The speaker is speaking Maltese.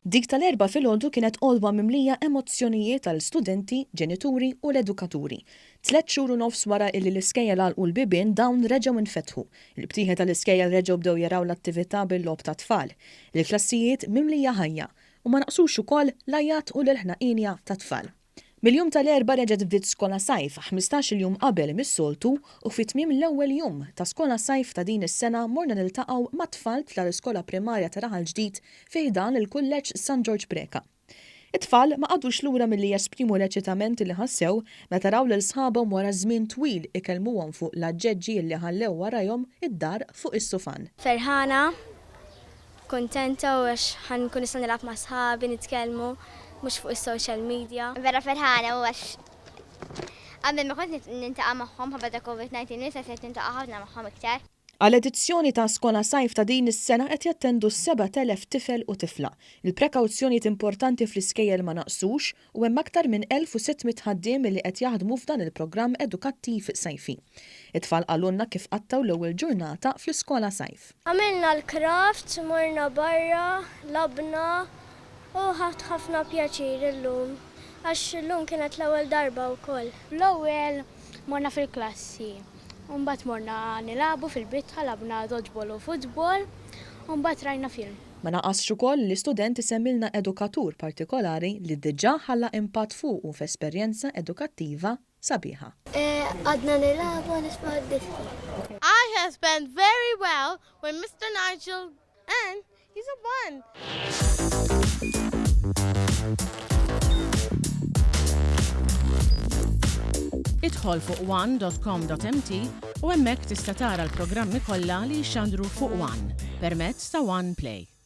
Dik tal-erba filgħodu kienet qolba mimlija emozzjonijiet tal-studenti, ġenituri u l-edukaturi. 3 xhur u nofs wara illi l-iskejjel għalqu l-bibien dawn reġgħu infetħu. Il-btieħed tal-iskejjel reġgħu bdew jaraw l-attività bil-logħob ta' tfal. Il-klassijiet mimlija ħajja u ma naqsux ukoll l-ajjat u l-ħnaqinja ta' tfal. Mill-jum tal-erba reġgħet bdiet skola sajf 15-il jum qabel mis-soltu u fit-tmiem l-ewwel jum ta' skola sajf ta' din is-sena morna niltaqgħu ma' tfal tal-iskola primarja ta' Raħal Ġdid fejn dan il-kulleġġ San George Breka. It-tfal ma qadux lura milli jesprimu l-eċitament li ħassew meta raw lil sħabhom wara żmien twil ikellmuhom fuq l-aġġeġġi li ħallew warahom id-dar fuq is-sufan. Ferħana, kontenta u għax ħankun nista' nilgħab ma' sħabi nitkellmu mhux fuq is-social media. Vera ferħana u għax qabel ma kont nintaqa' magħhom ħabba COVID-19 nisa se nintaqa' ħafna magħhom iktar. Għal-edizzjoni ta' skola sajf ta' din is-sena qed jattendu 7,000 tifel u tifla. Il-prekawzjonijiet importanti fl-iskejjel ma naqsux u hemm aktar minn 1600 ħaddiem li qed jaħdmu f'dan il-programm edukattiv sajfi. It-tfal qalulna kif qattaw l-ewwel ġurnata fl-iskola sajf. Għamilna l-kraft, morna barra, labna u ħadd ħafna pjaċir illum għax illum kienet l-ewwel darba wkoll. L-ewwel morna fil-klassi. Mbagħad morna nilagħbu fil-bitħa labna dodgeball u futbol u mbagħad rajna film. Ma naqasx ukoll li student isemmilna edukatur partikolari li diġà ħalla impatt fuq u f'esperjenza edukattiva sabiħa. Għadna nilagħbu nisma' d-diski. I have spent very well with Mr. Nigel and he's a one. Idħol fuq one.com.mt u hemmhekk tista' tara l-programmi kollha li jxandru fuq One permezz ta' One Play.